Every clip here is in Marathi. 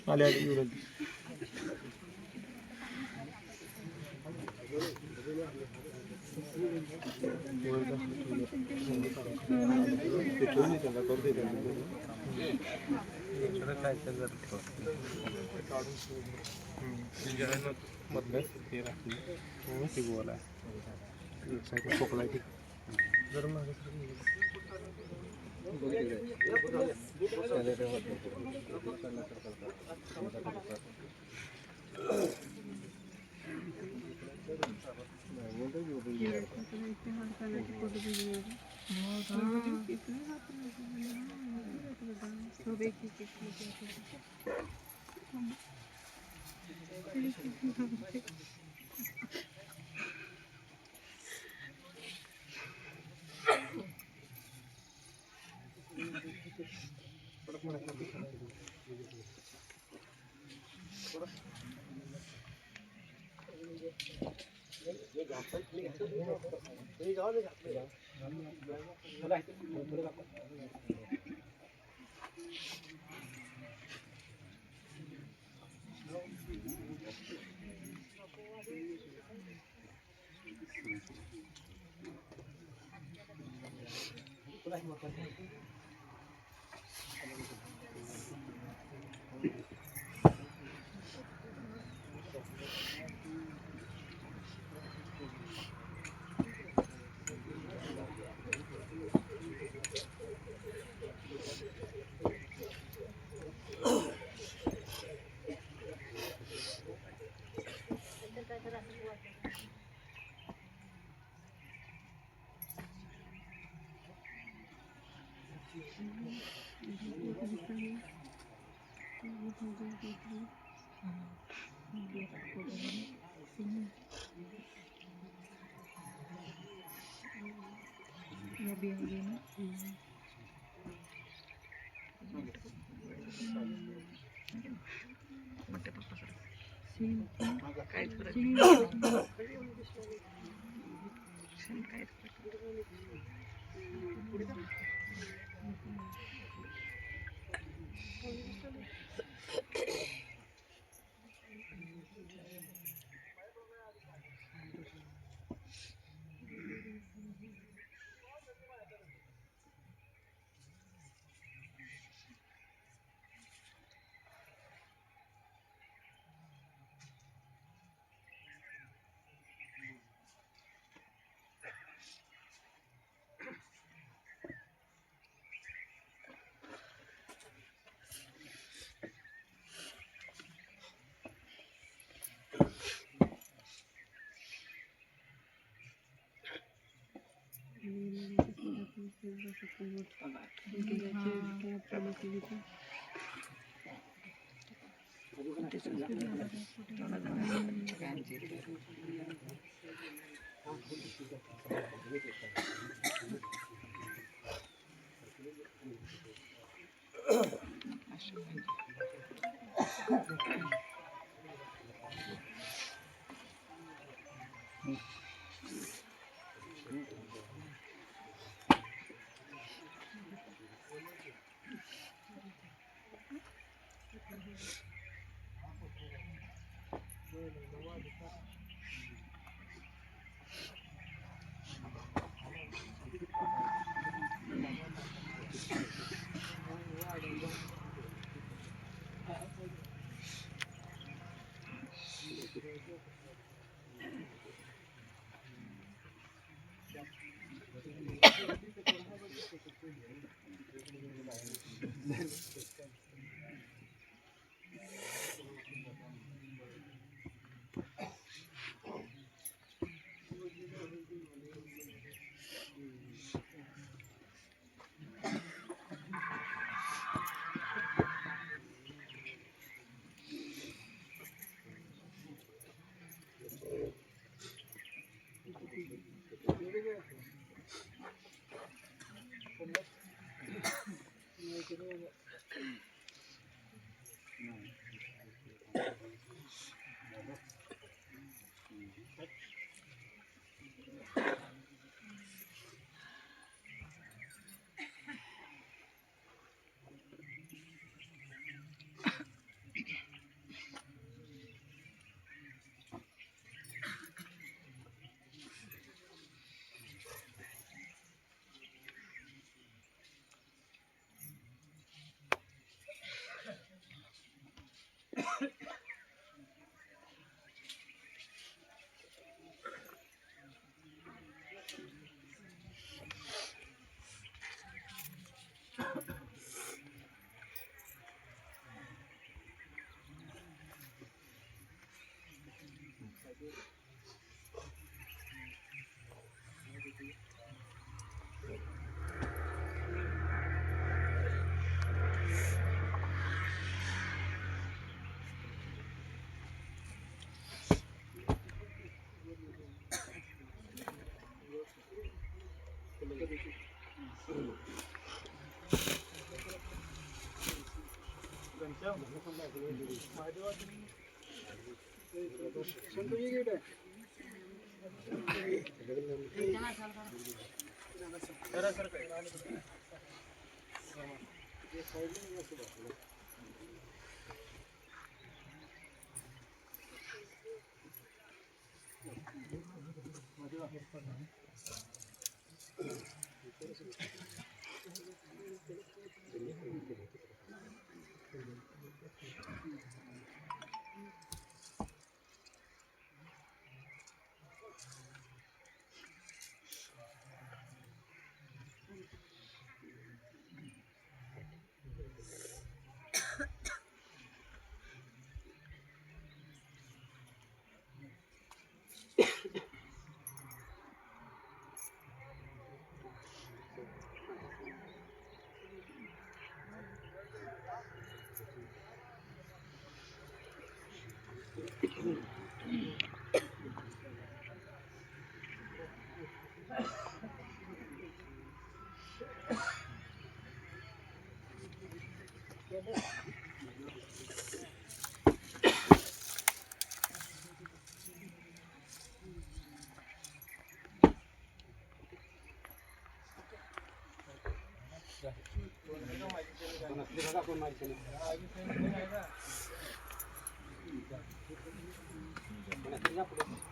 आले खोकला जर मागे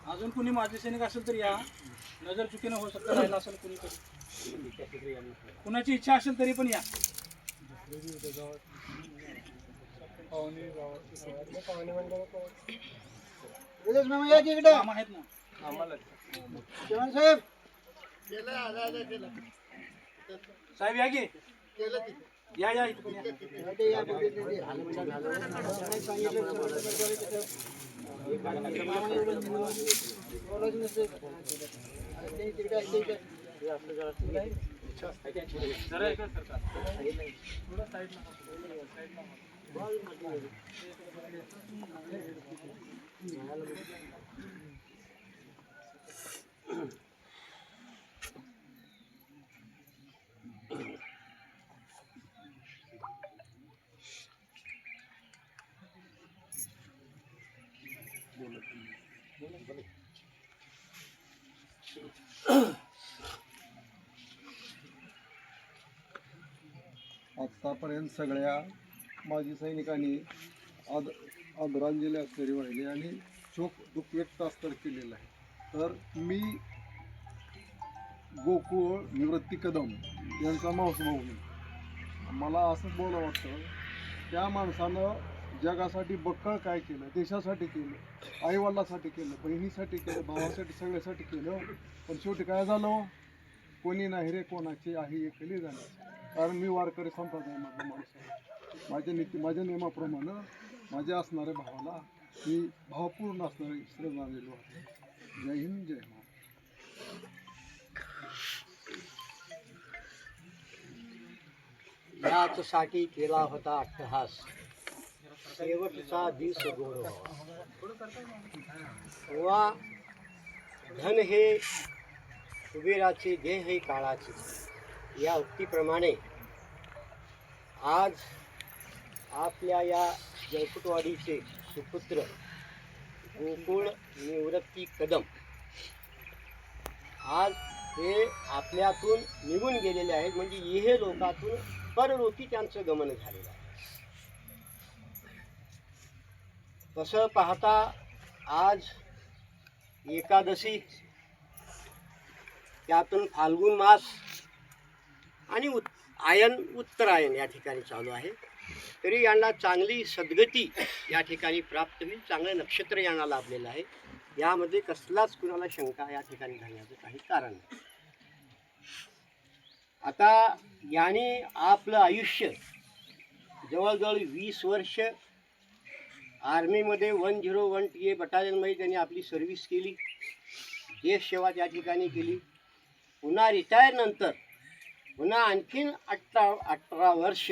अजून कुणी माजी सैनिक असेल तर या. नजर चुकीनं होऊ शकतं राहिला असेल कुणीतरी. कुणाची इच्छा असेल तरी पण या. काम आहेत ना साहेब. या की या या इथं पण आतापर्यंत सगळ्या माजी सैनिकांनी आदरांजली असलेली वाहिली आणि शोक दुःख व्यक्त असतर केलेलं आहे. तर मी गोकुळ निवृत्ती कदम यांचा मावस भाऊ मी. मला असं बोलावं वाटतं, त्या माणसानं जगासाठी बक्कळ काय केलं, देशासाठी केलं, आईवडिलासाठी केलं, बहिणीसाठी केलं, भावासाठी, सगळ्यासाठी केलं. पण शेवटी काय झालं, कोणी नाही रे कोणाची आहे एकली झाली. कारण मी वारकरी संप्रदायामधला माणूस आहे. माझ्या नियमाप्रमाणे माझ्या असणाऱ्या भावाला मी भावपूर्ण असणारे श्रद्धांजली वाटते. जय हिंद, जय महाराज. याचसाठी केला होता अट्टहास, शेवटचा दिस गोड व्हावा. धन हे कुबेराचे, देह हे काळाचे. या उक्तीप्रमाणे आज आपल्या या जयकुटवाडीचे सुपुत्र गोकुळ निवृत्ती कदम आज हे आपल्यातून निघून गेलेले आहेत. म्हणजे इहे लोकातून परलोकी त्यांचं गमन झालेलं आहे. तसं पाहता आज एकादशी, त्यातून फाल्गुन मास आणि उत्तरायण या ठिकाणी चालू आहे. तरी यांना चांगली सद्गती या ठिकाणी प्राप्त होईल. चांगलं नक्षत्र यांना लाभलेलं आहे. यामध्ये कसलाच कुणाला शंका या ठिकाणी घालण्याचं काही कारण नाही. आता याने आपलं आयुष्य जवळजवळ 20 वर्ष आर्मीमध्ये 101 TA बटालियनमध्ये त्यांनी आपली सर्व्हिस केली. देश सेवा त्या ठिकाणी केली. पुन्हा रिटायर नंतर पुन्हा आणखीन 18 वर्ष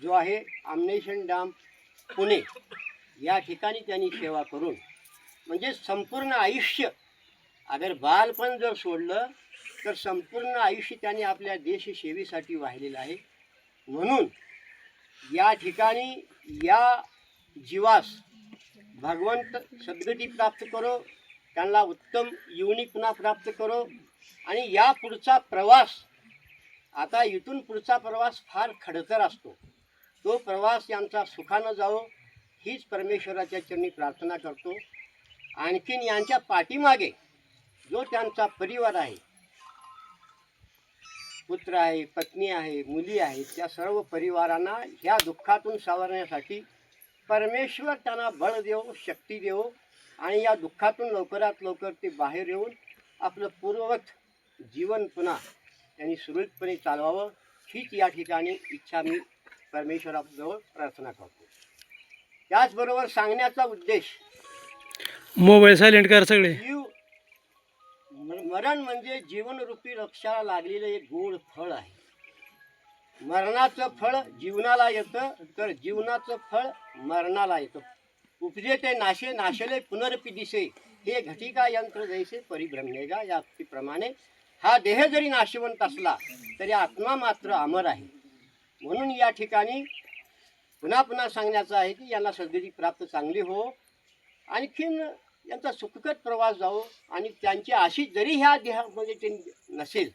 जो आहे आम्नेशन डॅम पुणे या ठिकाणी त्यांनी सेवा करून, म्हणजे संपूर्ण आयुष्य, अगर बालपण जर सोडलं तर संपूर्ण आयुष्य त्यांनी आपल्या देशसेवेसाठी वाहिलेलं आहे. म्हणून या ठिकाणी या जीवास भगवंत सद्गती प्राप्त करो, त्यांना उत्तम युवनी पुन्हा प्राप्त करो. आणि या पुढचा प्रवास, आता इथून पुढचा प्रवास फार खडतर असतो, तो प्रवास यांचा सुखानं जावो हीच परमेश्वराच्या चरणी प्रार्थना करतो. आणखीन यांच्या पाठीमागे जो त्यांचा परिवार आहे, पुत्र आहे, पत्नी आहे, मुली आहेत, त्या सर्व परिवारांना ह्या दुःखातून सावरण्यासाठी परमेश्वर त्यांना बळ देवो, शक्ती देवो आणि या दुःखातून लवकरात लवकर ते बाहेर येऊन आपलं पूर्ववत जीवन पुन्हा त्यांनी सुरळीतपणे चालवावं हीच या ठिकाणी इच्छा मी परमेश्वराजवळ प्रार्थना करतो. त्याचबरोबर सांगण्याचा उद्देश, मोबाईल सायलेंट कर सगळे. मरण म्हणजे जीवनरूपी वृक्षाला लागलेलं एक गोड फळ आहे. मरणाचं फळ जीवनाला येतं, तर जीवनाचं फळ मरणाला येतं. उपजे ते नाशे, नाशले पुनरपि दिसे, हे घटिका यंत्र जैसे परिभ्रमणेगा. या प्रमाणे हा देह जरी नाशवंत असला तरी आत्मा मात्र अमर आहे. म्हणून या ठिकाणी पुन्हा पुन्हा सांगण्याचं आहे की यांना सद्गती प्राप्त चांगली हो, आणखीन यांचा सुखकर प्रवास जावो आणि त्यांची अशी जरी ह्या देहामध्ये ते नसेल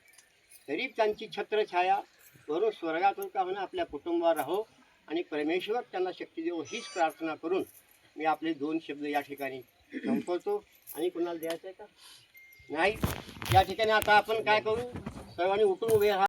तरी त्यांची छत्रछाया वरून स्वर्गातून का होणं आपल्या कुटुंबावर राहो आणि परमेश्वर त्यांना शक्ती देवो हीच प्रार्थना करून मी आपले 2 शब्द या ठिकाणी संपवतो. आणि कुणाला द्यायचं आहे का? नाही. या ठिकाणी आता आपण काय करू, सर्वांनी उठून उभे राहा.